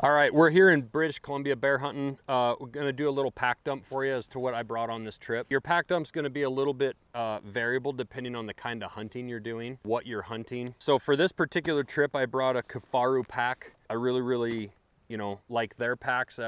All right, we're here in British Columbia bear hunting. We're gonna do a little pack dump for you as to what I brought on this trip. Your pack dump's gonna be a little bit variable depending on the kind of hunting you're doing, what you're hunting. So for this particular trip, I brought a Kafaru pack. I really, like their packs.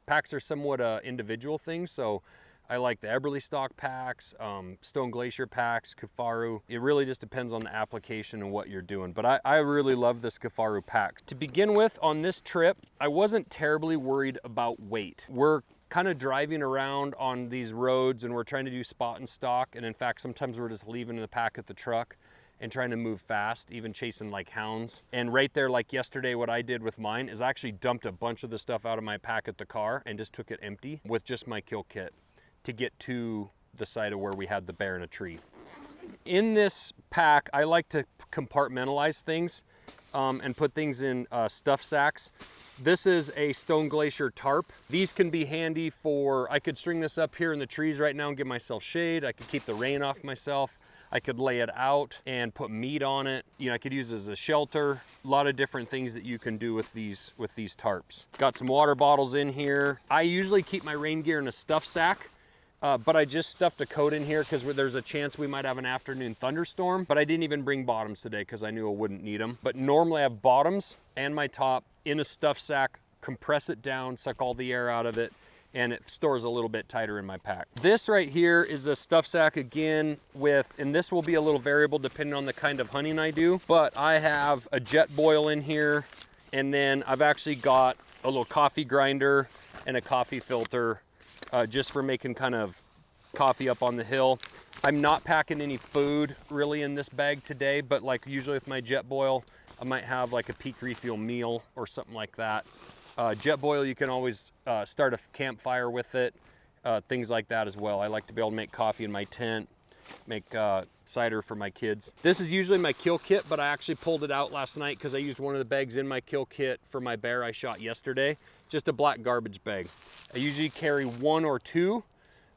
Packs are somewhat individual things, so I like the Eberly stock packs, Stone Glacier packs, Kafaru. It really just depends on the application and what you're doing. But I really love this Kafaru pack. To begin with, on this trip, I wasn't terribly worried about weight. We're kind of driving around on these roads and we're trying to do spot and stock. And in fact, sometimes we're just leaving the pack at the truck and trying to move fast, even chasing like hounds. And right there, like yesterday, what I did with mine is I actually dumped a bunch of the stuff out of my pack at the car and just took it empty with just my kill kit to get to the site of where we had the bear in a tree. In this pack, I like to compartmentalize things and put things in stuff sacks. This is a Stone Glacier tarp. These can be handy for, I could string this up here in the trees right now and give myself shade. I could keep the rain off myself. I could lay it out and put meat on it. I could use it as a shelter. A lot of different things that you can do with these tarps. Got some water bottles in here. I usually keep my rain gear in a stuff sack. But I just stuffed a coat in here because there's a chance we might have an afternoon thunderstorm. But I didn't even bring bottoms today because I knew I wouldn't need them. But normally I have bottoms and my top in a stuff sack, compress it down, suck all the air out of it, and it stores a little bit tighter in my pack. This right here is a stuff sack again and this will be a little variable depending on the kind of hunting I do. But I have a jet boil in here, and then I've actually got a little coffee grinder and a coffee filter just for making kind of coffee up on the hill. I'm not packing any food really in this bag today, but like usually with my jet boil, I might have like a peak refuel meal or something like that. Jet boil, you can always start a campfire with it, things like that as well. I like to be able to make coffee in my tent, make cider for my kids. This is usually my kill kit, but I actually pulled it out last night because I used one of the bags in my kill kit for my bear I shot yesterday. Just a black garbage bag. I usually carry one or two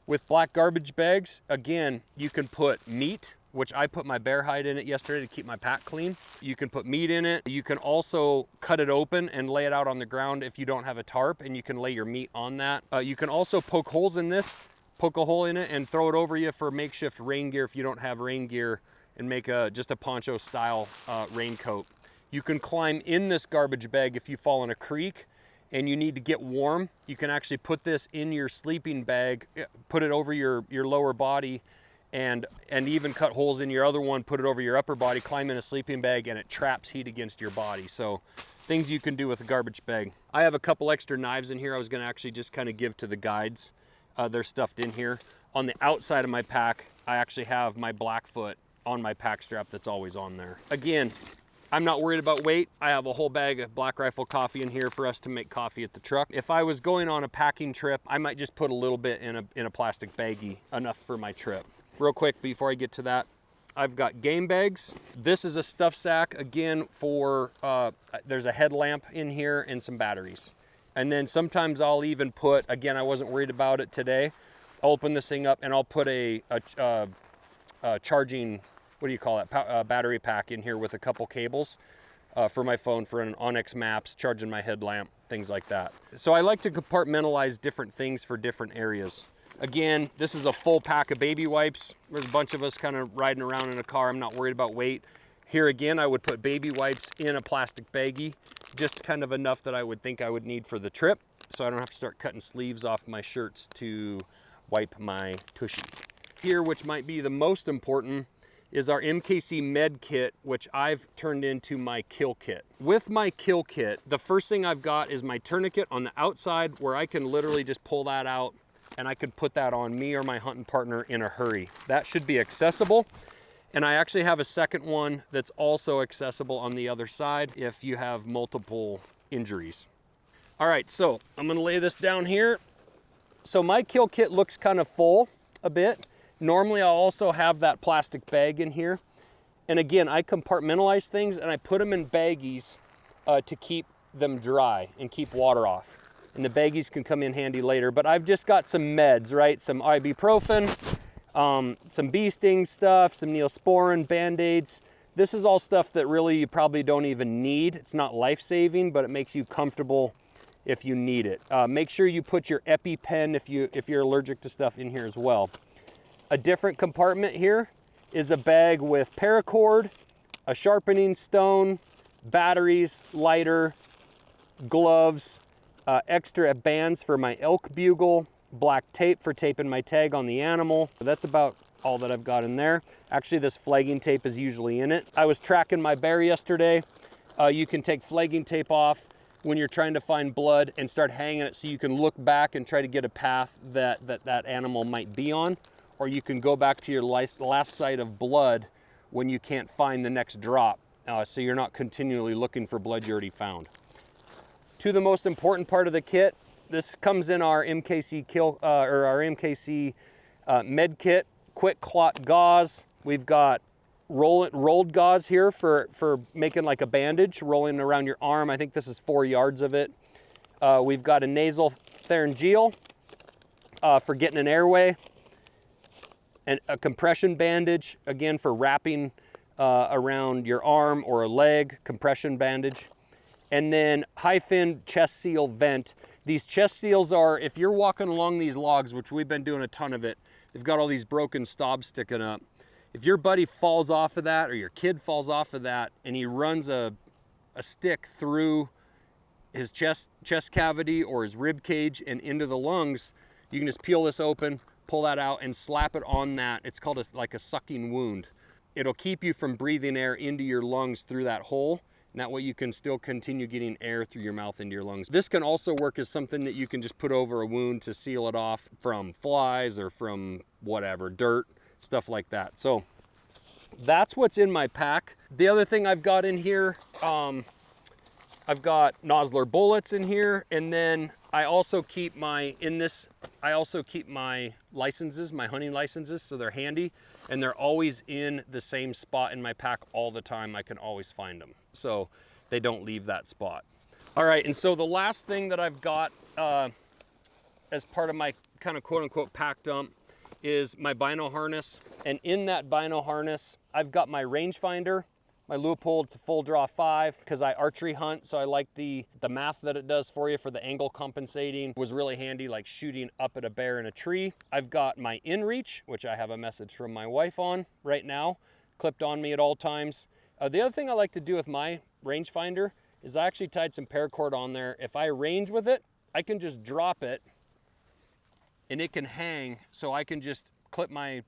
with black garbage bags. Again, you can put meat, which I put my bear hide in it yesterday to keep my pack clean. You can put meat in it. You can also cut it open and lay it out on the ground if you don't have a tarp, and you can lay your meat on that. You can also poke holes in this, poke a hole in it and throw it over you for makeshift rain gear if you don't have rain gear, and make just a poncho style raincoat. You can climb in this garbage bag if you fall in a creek and you need to get warm. You can actually put this in your sleeping bag, put it over your lower body, and even cut holes in your other one, put it over your upper body, climb in a sleeping bag, and it traps heat against your body. So things you can do with a garbage bag. I have a couple extra knives in here I was gonna actually just kind of give to the guides. They're stuffed in here. On the outside of my pack, I actually have my Blackfoot on my pack strap that's always on there. Again, I'm not worried about weight. I have a whole bag of Black Rifle coffee in here for us to make coffee at the truck. If I was going on a packing trip, I might just put a little bit in a plastic baggie, enough for my trip. Real quick, before I get to that, I've got game bags. This is a stuff sack, again, for, there's a headlamp in here and some batteries. And then sometimes I'll even put, again, I wasn't worried about it today, I'll open this thing up and I'll put a charging, what do you call it, battery pack in here with a couple cables for my phone, for an Onyx Maps, charging my headlamp, things like that. So I like to compartmentalize different things for different areas. Again, this is a full pack of baby wipes. There's a bunch of us kind of riding around in a car. I'm not worried about weight. Here again, I would put baby wipes in a plastic baggie, just kind of enough that I would think I would need for the trip, so I don't have to start cutting sleeves off my shirts to wipe my tushy. Here, which might be the most important, is our MKC med kit, which I've turned into my kill kit. With my kill kit, the first thing I've got is my tourniquet on the outside, where I can literally just pull that out and I could put that on me or my hunting partner in a hurry. That should be accessible. And I actually have a second one that's also accessible on the other side if you have multiple injuries. All right, so I'm gonna lay this down here. So my kill kit looks kind of full a bit. Normally I'll also have that plastic bag in here. And again, I compartmentalize things and I put them in baggies to keep them dry and keep water off. And the baggies can come in handy later, but I've just got some meds, right? Some ibuprofen, some bee sting stuff, some Neosporin, Band-Aids. This is all stuff that really you probably don't even need. It's not life-saving, but it makes you comfortable if you need it. Make sure you put your EpiPen if you're allergic to stuff in here as well. A different compartment here is a bag with paracord, a sharpening stone, batteries, lighter, gloves, extra bands for my elk bugle, black tape for taping my tag on the animal. That's about all that I've got in there. Actually, this flagging tape is usually in it. I was tracking my bear yesterday. You can take flagging tape off when you're trying to find blood and start hanging it so you can look back and try to get a path that animal might be on, or you can go back to your last sight of blood when you can't find the next drop, so you're not continually looking for blood you already found. To the most important part of the kit, this comes in our MKC med kit, quick clot gauze. We've got rolled gauze here for making like a bandage, rolling around your arm. I think this is 4 yards of it. We've got a nasal pharyngeal for getting an airway, and a compression bandage, again for wrapping around your arm or a leg, compression bandage. And then high fin chest seal vent. These chest seals are, if you're walking along these logs, which we've been doing a ton of it, they've got all these broken stobs sticking up. If your buddy falls off of that, or your kid falls off of that, and he runs a stick through his chest cavity or his rib cage and into the lungs, you can just peel this open, pull that out, and slap it on that. It's called like a sucking wound. It'll keep you from breathing air into your lungs through that hole, and that way you can still continue getting air through your mouth into your lungs. This can also work as something that you can just put over a wound to seal it off from flies or from whatever, dirt, stuff like that. So that's what's in my pack. The other thing I've got in here, I've got nozzler bullets in here, and then I also keep my licenses, my hunting licenses, so they're handy, and they're always in the same spot in my pack all the time. I can always find them, so they don't leave that spot. All right, and so the last thing that I've got as part of my kind of quote-unquote pack dump is my bino harness. And in that bino harness, I've got my rangefinder, my Leupold. It's a full draw 5 because I archery hunt, so I like the math that it does for you for the angle compensating. It was really handy, like shooting up at a bear in a tree. I've got my inReach, which I have a message from my wife on right now, clipped on me at all times. The other thing I like to do with my rangefinder is I actually tied some paracord on there. If I range with it, I can just drop it and it can hang, so I can just clip my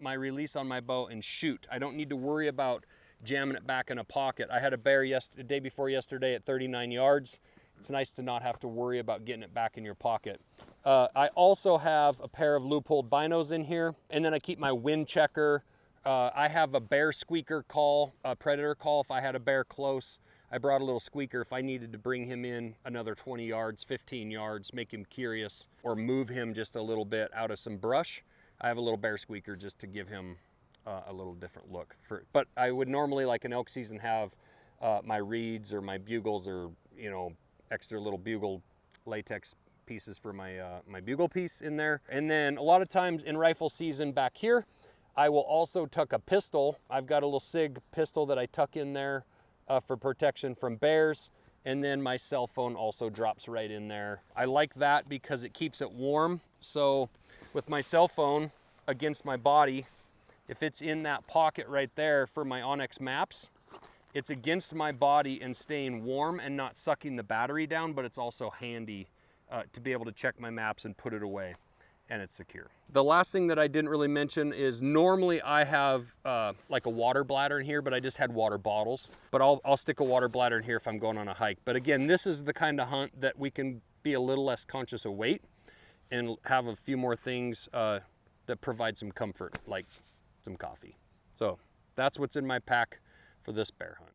release on my bow and shoot. I don't need to worry about jamming it back in a pocket. I had a bear the day before yesterday at 39 yards. It's nice to not have to worry about getting it back in your pocket. I also have a pair of Leupold binos in here, and then I keep my wind checker. I have a bear squeaker call, a predator call if I had a bear close. I brought a little squeaker if I needed to bring him in another 20 yards, 15 yards, make him curious, or move him just a little bit out of some brush. I have a little bear squeaker just to give him a little different look. But I would normally, like in elk season, have my reeds or my bugles, or extra little bugle latex pieces for my my bugle piece in there. And then a lot of times in rifle season back here, I will also tuck a pistol. I've got a little SIG pistol that I tuck in there for protection from bears. And then my cell phone also drops right in there. I like that because it keeps it warm. So with my cell phone against my body, if it's in that pocket right there for my Onyx maps, it's against my body and staying warm and not sucking the battery down, but it's also handy to be able to check my maps and put it away, and it's secure. The last thing that I didn't really mention is normally I have like a water bladder in here, but I just had water bottles. But I'll stick a water bladder in here if I'm going on a hike. But again, this is the kind of hunt that we can be a little less conscious of weight and have a few more things that provide some comfort, like some coffee. So that's what's in my pack for this bear hunt.